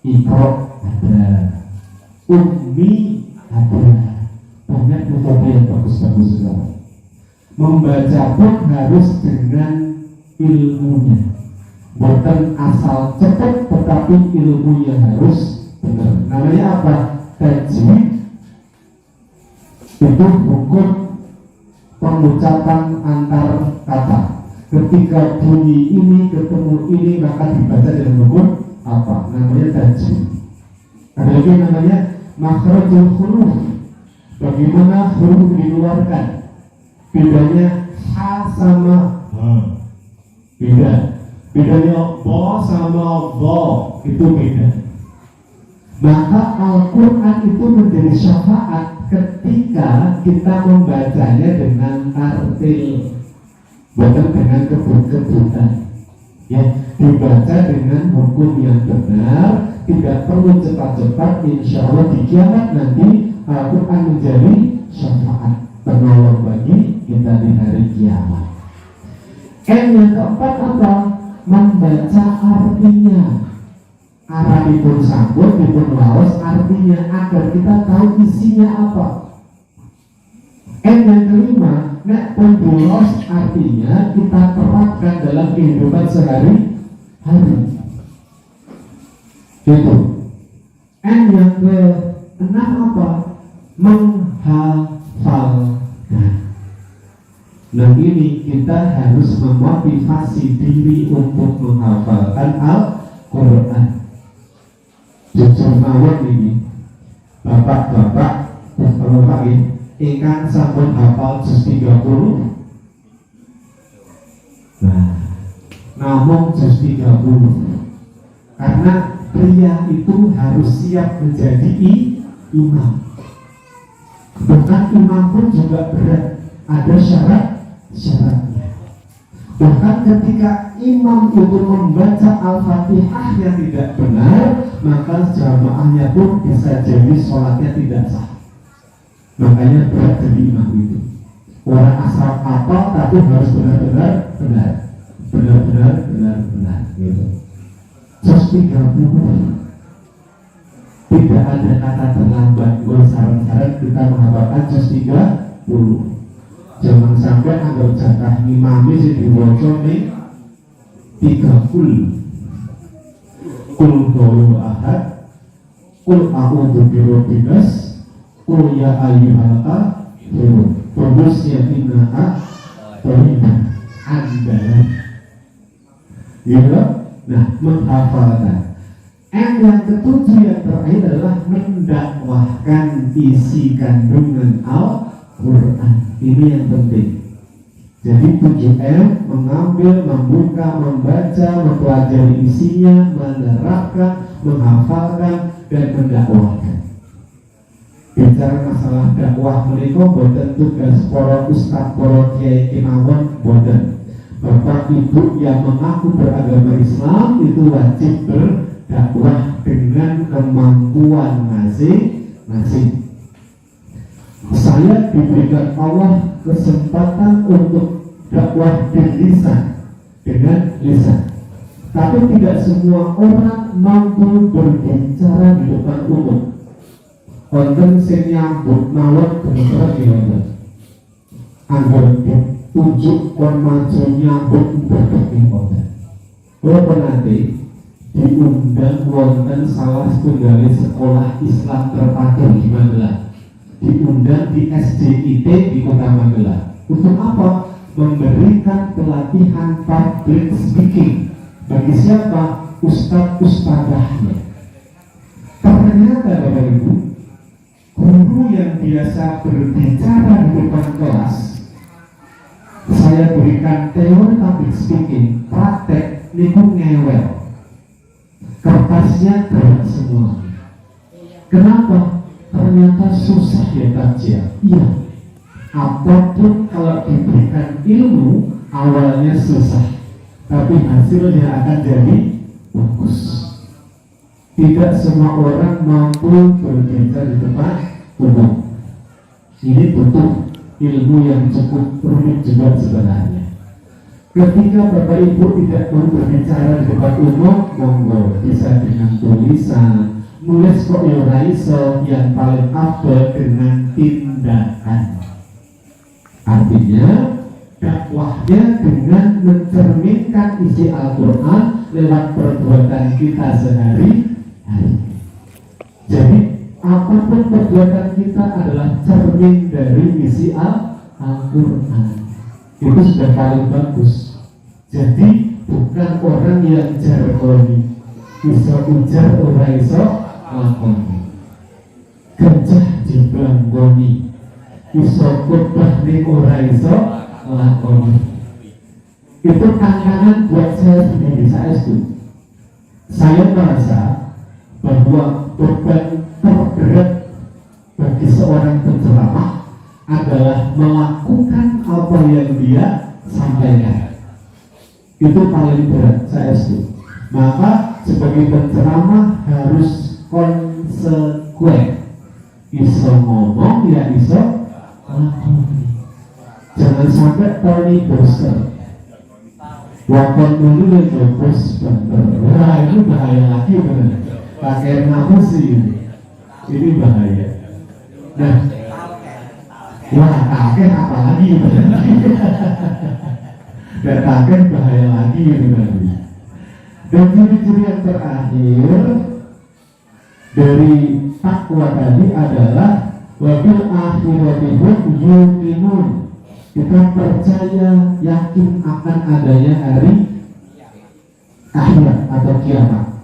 Iqra ada, Ummi ada, banyak metode yang bagus-bagus juga. Membaca pun harus dengan ilmunya, bukan asal cepat tetapi ilmunya harus benar. Namanya apa? tajwid itu hukum pengucapan antar kata. Ketika bunyi ini ketemu ini maka dibaca dengan hukum apa? Namanya tajwid. Ada lagi namanya makhrajul huruf. Bagaimana huruf dikeluarkan? Bedanya ha sama ha. Bedanya bo sama bo itu beda. Maka Al-Quran itu menjadi syafaat ketika kita membacanya dengan tartil, bukan dengan kebut-kebutan. Ya, dibaca dengan hukum yang benar, tidak perlu cepat-cepat. Insya Allah di kiamat nanti Al-Quran menjadi syafaat penolong bagi kita di hari kiamat. Yang keempat apa? Membaca artinya. Arabipun sambut, dipun laos artinya agar kita tahu isinya apa. Yang kelima, nek pun dulos artinya kita terapkan dalam kehidupan sehari-hari. Gitu. Yang keenam apa? Menghafalkan. Nah ini kita harus memotivasi diri untuk menghafalkan Al-Quran. Jujur mawon ini bapak-bapak bapak ini ingkang sampun hafal juz 30. Nah, namung juz 30. Karena pria itu harus siap menjadi imam. Bukan imam pun juga berat, ada syaratnya. Bahkan ketika imam itu membaca Al-Fatihah yang tidak benar, maka jamaahnya pun bisa jadi sholatnya tidak sah. Makanya berat jadi imam itu. Orang asal apa tapi harus benar-benar gitu. Juz 30. Tidak ada kata terlambat. Gue saran-saran kita menghafalkan juz 30. Jangan sampai anggap jatah imami sih diwocok nih 30. Kul huwallahu ahad, kul a'udzu birabbin nas, kul ya ayyuhal kafirun. Terus ya innaha thayyibah andalan. Gitu. Nah, menghafalkan. Yang ketujuh yang terakhir adalah mendakwahkan isi kandungan Al-Quran. Ini yang penting. Jadi 7M, mengambil, membuka, membaca, mempelajari isinya, menerapkan, menghafalkan, dan mendakwahkan. Bicara masalah dakwah menika boten tugas para ustaz, para kiai kemawon boten. Bapak ibu yang mengaku beragama Islam itu wajib berdakwah dengan kemampuan masing-masing. Saya diberikan Allah kesempatan untuk dakwah dengan lisan. Tapi tidak semua orang mampu berbicara di depan umum. Konten sing nyambut mawon kebetulan gimana? Anggur ditunjuk kon maju nyambut berbagai konten. Kalau nanti diundang wonten salah setunggal sekolah Islam terpadu di Magelang. Diundang di SDIT di Kota Magelang. Untuk apa? Memberikan pelatihan public speaking bagi siapa? Ustadz-ustadzahnya. Ternyata Bapak Ibu, guru yang biasa berbicara di depan kelas, saya berikan teori public speaking, praktek niku ngewel. Kertasnya berat semua. Kenapa? Ternyata susah ya kajian. Iya. Apapun kalau diberikan ilmu awalnya susah, tapi hasilnya akan jadi bagus. Tidak semua orang mampu berbicara di depan umum. Ini butuh ilmu yang cukup rumit juga sebenarnya. Ketika Bapak Ibu tidak mau berbicara di depan umum, monggo bisa dengan tulisan. Nulis kok iso yang paling afdal dengan tindakan. Artinya dakwahnya dengan mencerminkan isi Al-Quran lewat perbuatan kita sehari-hari. Jadi apapun perbuatan kita adalah cermin dari isi Al-Quran. Itu sudah paling bagus. Jadi bukan orang yang jargoni, bisa ujar orang iso lakoni, gajah dibanggoni, iso khotbah ning ora iso lakoni. Itu tantangan buat saya sendiri. Saya merasa bahwa beban terberat bagi seorang penceramah adalah melakukan apa yang dia sampaikan. Itu paling berat, saya setuju. Maka sebagai penceramah harus konsekuen. Iso ngomong ya iso lakoni. Jangan sampai Tony Boster wakon dulu ya jopos bener. Nah itu bahaya lagi bener. Pakai ngapusi ini bahaya. Nah, wah kakek apalagi bener. Dan kakek bahaya lagi bener. Dan ciri-ciri yang terakhir dari takwa tadi adalah wabil akhiratihum yuqinun. Kita percaya, yakin akan adanya hari akhirat atau kiamat.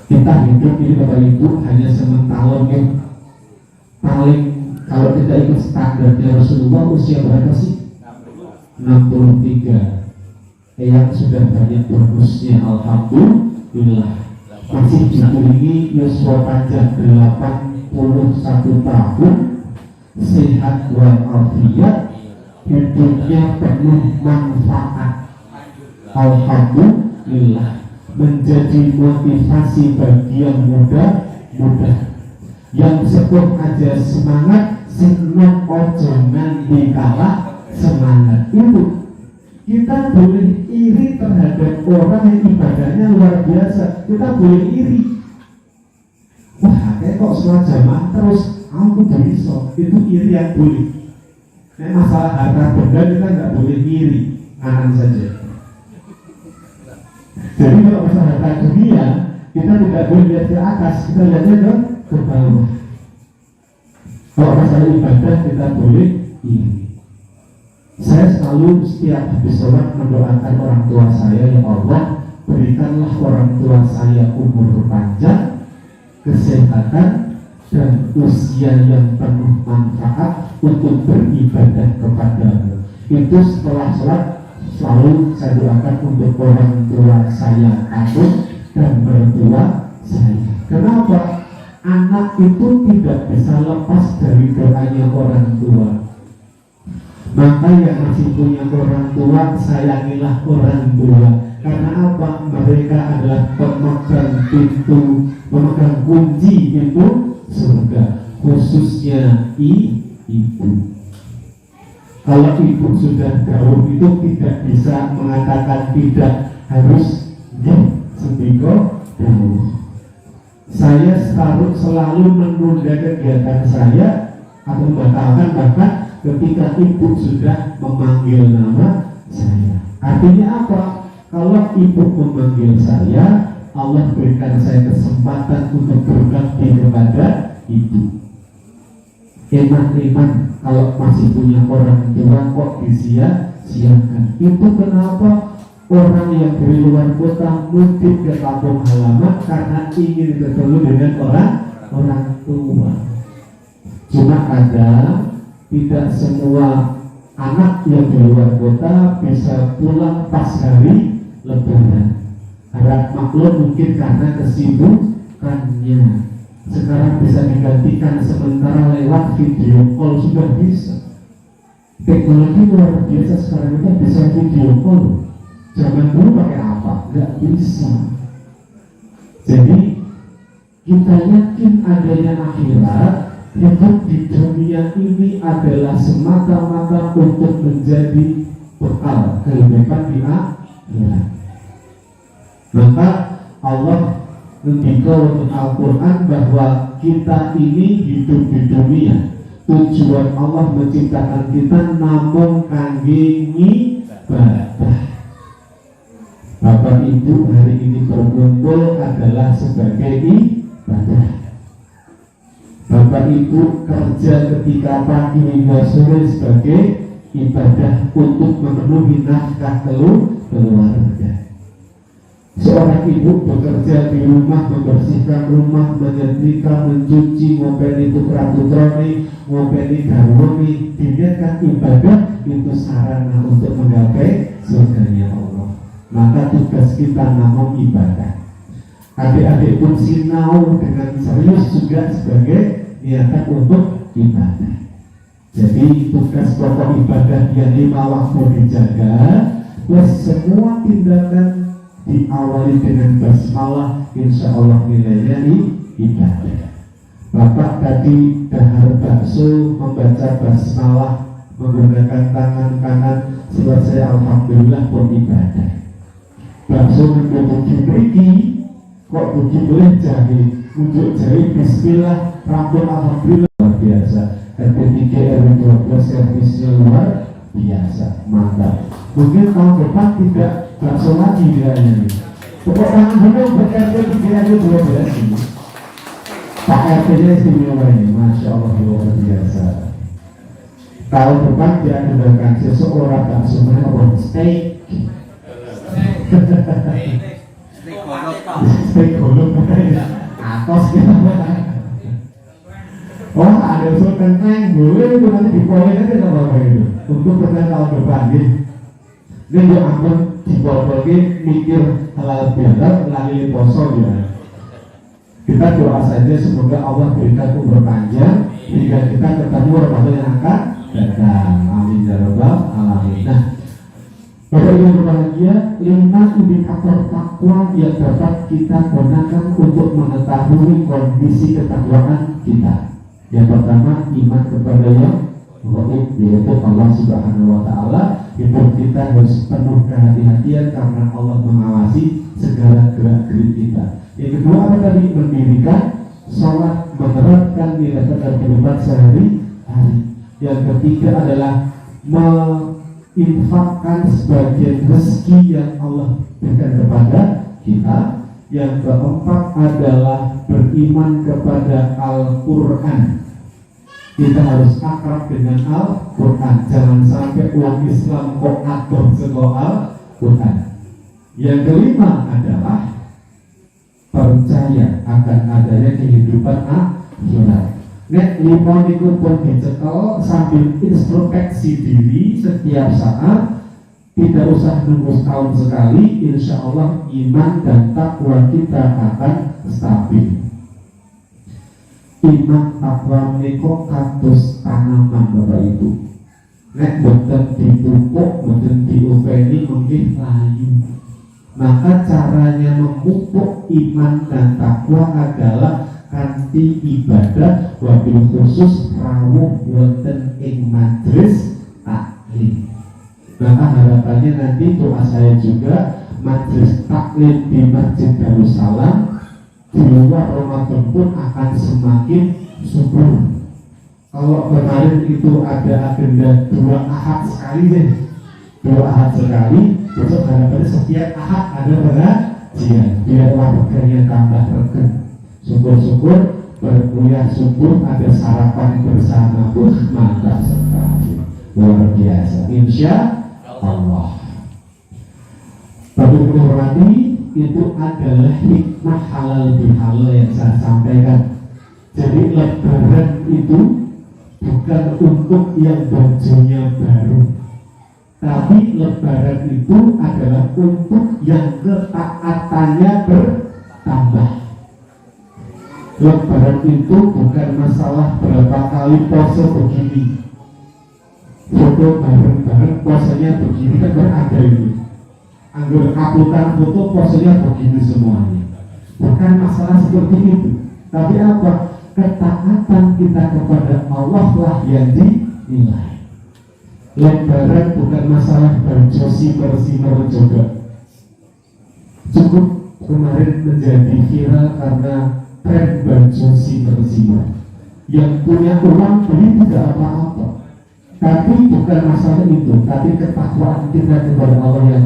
Kita hidup ini Bapak Ibu hanya sementara nih. Paling kalau kita ikut standarnya Rasulullah usia berapa sih? 63. Yang sudah banyak bagusnya alhamdulillah. Masih dikelilingi yuswa panjang 81 tahun, sehat walafiat, hidupnya penuh manfaat. Alhamdulillah, menjadi motivasi bagi yang muda, yang sepuh aja semangat, senang ojo nanti kalah semangat. Itu kita boleh iri terhadap orang yang ibadahnya luar biasa. Kita boleh iri. Wah, kayak kok semua jamaah terus aku bisa, itu iri yang boleh. Nah, masalah harta benda kita nggak boleh iri, kanan saja. Jadi kalau masalah harta dunia, kita tidak boleh lihat ke atas, kita lihatnya ke bawah. Kalau masalah ibadah kita boleh iri. Saya selalu setiap habis sholat mendoakan orang tua saya, ya Allah, berikanlah orang tua saya umur panjang, kesehatan, dan usia yang penuh manfaat untuk beribadah kepadamu. Itu setelah sholat selalu saya doakan untuk orang tua saya kandung dan mertua saya. Kenapa? Anak itu tidak bisa lepas dari doanya orang tua. Maka yang masih punya orang tua, sayangilah orang tua. Karena apa? Mereka adalah pemegang pintu, pemegang kunci pintu surga, khususnya ibu. Kalau ibu sudah jauh itu tidak bisa mengatakan tidak, harus sendiko dulu. Saya selalu menunda kegiatan saya atau membatalkan bahkan ketika ibu sudah memanggil nama saya. Artinya apa? Kalau ibu memanggil saya, Allah berikan saya kesempatan untuk berbakti kepada ibu. Eman-eman kalau masih punya orang tua kok disia-siakan. Itu kenapa orang yang dari luar kota mudik ke kampung halaman karena ingin bertemu dengan orang tua. Cuma tidak semua anak yang di luar kota bisa pulang pas hari Lebaran. Harap maklum mungkin karena kesibukannya. Sekarang bisa digantikan sementara lewat video call, sudah bisa. Teknologi luar biasa sekarang itu bisa video call. Zaman dulu pakai apa? Nggak bisa. Jadi kita yakin adanya akhirat. Hidup di dunia ini adalah semata-mata untuk menjadi bekal kehidupan di akhirat. Maka Allah mendikau untuk Al-Quran bahwa kita ini hidup di dunia. Tujuan Allah menciptakan kita namun kangge ibadah. Bapak Ibu hari ini berkumpul adalah sebagai ibadah. Bapak Ibu kerja ketika pagi hingga sore sebagai ibadah untuk memenuhi nafkah keluarga. Seorang ibu bekerja di rumah, membersihkan rumah, menyetrika, mencuci, ngopeni putra-putroni, ngopeni garwoni, diniatkan ibadah itu sarana untuk menggapai surganya Allah. Maka tugas kita namun ibadah. Adik-adik pun sinau dengan serius juga sebagai niatan untuk ibadah. Jadi tugas pokok ibadah yang 5 waktu dijaga, plus semua tindakan diawali dengan basmalah, insya Allah nilainya ibadah. Bapak tadi dahar bakso membaca basmalah menggunakan tangan kanan selesai, alhamdulillah pun ibadah. Bakso menjadi dibriki kok boleh jahe, untuk jahe bismillah, rambut alhamdulillah luar biasa. RP3 RW12 servisnya luar biasa, mantap. Mungkin tahun depan tidak bakso lagi kiranya nih. Tepuk tangan dulu buat RP3 RW12 ini. Pak RT-nya istimewa ini, Masya Allah luar biasa. Tahun depan dia adakan seseorang bakso mana apa? Steak. Steak golong atos gitu. Oh ada usul kenteng, boleh itu nanti dipoin aja kalau kayak gitu. Untuk pertanyaan tahun depan nih. Ini dia akan dibawa mikir halal bihalal melalui poso ya. Kita doa saja semoga Allah berikan umur panjang hingga kita ketemu Ramadan yang akan datang. Amin ya rabbal alamin. Nah, Bapak Ibu berbahagia, 5 indikator takwa yang dapat kita gunakan untuk mengetahui kondisi ketakwaan kita. Yang pertama, iman kepada yang gaib, yaitu Allah Subhanahu wa Ta'ala. Hidup kita harus penuh kehati-hatian karena Allah mengawasi segala gerak-gerik kita. Yang kedua apa tadi? Mendirikan sholat, menerapkan nilai kehidupan sehari-hari. Yang ketiga adalah infakkan sebagian rezeki yang Allah berikan kepada kita. Yang keempat adalah beriman kepada Al-Quran. Kita harus akrab dengan Al-Quran. Jangan sampai uang Islam kok atur sekolah Al-Quran. Yang kelima adalah percaya akan adanya kehidupan akhirat. Nek lima niku pun dicekel sambil introspeksi diri setiap saat, tidak usah nunggu setahun sekali, insya Allah iman dan takwa kita akan stabil. Iman takwa niku kados tanaman Bapak Ibu. Nek boten dipupuk, boten diopeni mungkin layu. Maka caranya memupuk iman dan takwa adalah kanthi ibadah, wabil khusus rawuh wonten ing majelis taklim. Maka harapannya nanti doa saya juga majelis taklim di Masjid Darussalam di luar Ramadan pun akan semakin subur. Kalau kemarin itu ada agenda 2 ahad sekali deh, 2 ahad sekali, besok harapannya setiap ahad ada pengajian, biar warganya tambah regen. Syukur-syukur berkuliah subuh ada sarapan bersama pun mantap sekali, luar biasa, insya Allah. Bagi menghormati itu adalah hikmah halal bihalal yang saya sampaikan. Jadi lebaran itu bukan untuk yang bajunya baru, tapi lebaran itu adalah untuk yang ketaatannya bertambah. Lebaran itu bukan masalah berapa kali puasa begini, foto bareng-bareng puasanya begini, kan berada ini. Anggur kaputan foto puasanya begini semuanya. Bukan masalah seperti itu, tapi apa? Ketaatan kita kepada Allah lah yang dinilai. Lebaran bukan masalah berjosi bersinar juga. Cukup kemarin menjadi viral karena tren baju sinar-sinar. Yang punya uang beli tidak apa-apa, tapi bukan masalah itu, tapi ketakwaan kita kepada Allah yang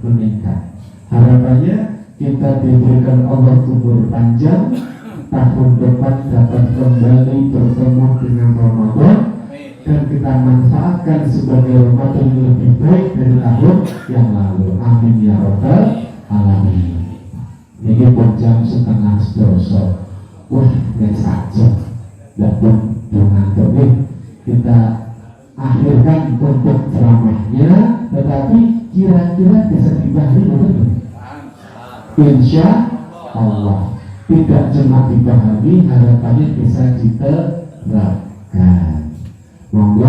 meningkat. Harapannya kita diberikan Allah umur panjang, tahun depan dapat kembali bertemu dengan Ramadan dan kita manfaatkan sebagai Ramadan yang lebih baik dari tahun yang lalu. Amin ya rabbal alamin. Ini pun jam 11:30. Wah, gak saja. Gak pun dengan ini kita akhirkan untuk ceramahnya, tetapi kira-kira bisa dibahas betul? Insya Allah. Tidak cuma dipahami, harapannya bisa diterapkan. Monggo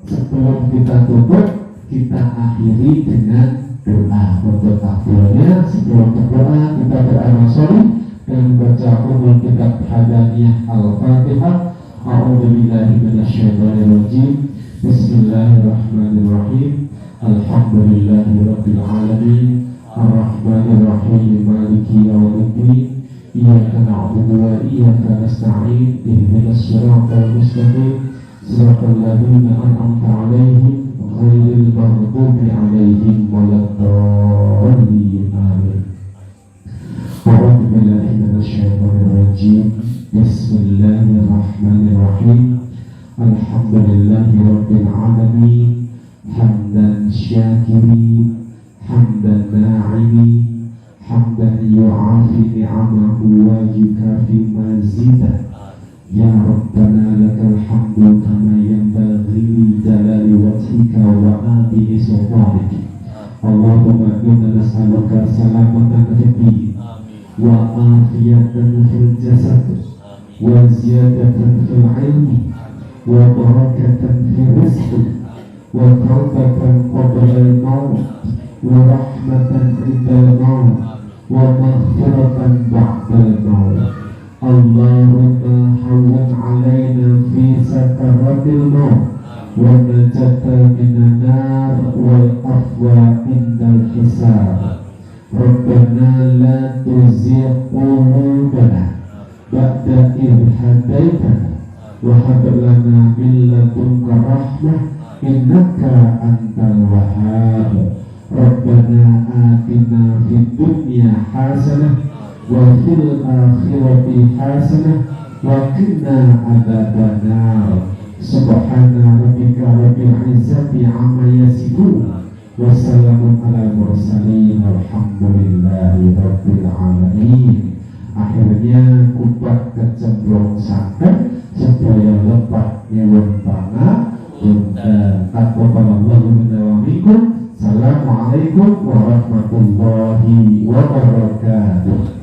sebelum kita tutup, kita akhiri dengan doa untuk akhirnya. Sebelum berdoa kita berdoa sholih dan baca umul kitab Hadaniyah Al-Fatihah. A'udzubillahi minasyaitonir rajim. Bismillahirrahmanirrahim. Alhamdulillahirabbil alamin. Ar-Rahmanir Rahim. Maliki yaumiddin. Iyyaka na'budu wa iyyaka nasta'in. Ihdinas siratal mustaqim. Siratal ladzina an'amta 'alaihim ghairil maghdubi 'alaihim waladdallin. Amin. A'udzu billahi minasyaitonir rajim. Bismillahirrahmanirrahim. Alhamdulillahirabbil alamin. Hamdan syakirin, hamdan na'imin, hamdan yu'afi ni'amahu wa yukafi mazidah. Ya Rabbana lakal hamdu kama yanbaghi li jalali wajhika wa 'azimi sultanik. Allahumma inna nas'aluka salamatan fid din wa afiyatan fil jasad wa ziyadatan fil ilmi wa barakatan fil rizqi wa tawbatan qabla al-maut wa rahmatan 'inda al-maut wa maghfiratan ba'da al-maut. Allahumma hawwin 'alaina fi sakaratil maut wa najata minan nar wal afwa indal hisab. Rabbana la tuzigh qulubana ba'da idh hadaitana wa hab lana min ladunka rahmah innaka antal wahhab. Rabbana atina fid dunya hasanah wa fil akhirati hasanah wa qina adzabannar. Subhana rabbika rabbil izzati amma yasifun wa salamun alal mursalin walhamdulillahi rabbil alamin. Akhirnya kupat kecemplung santet supaya lepas nyewon tanah dan taqabbalallahu minna wa minkum. Assalamualaikum warahmatullahi wabarakatuh.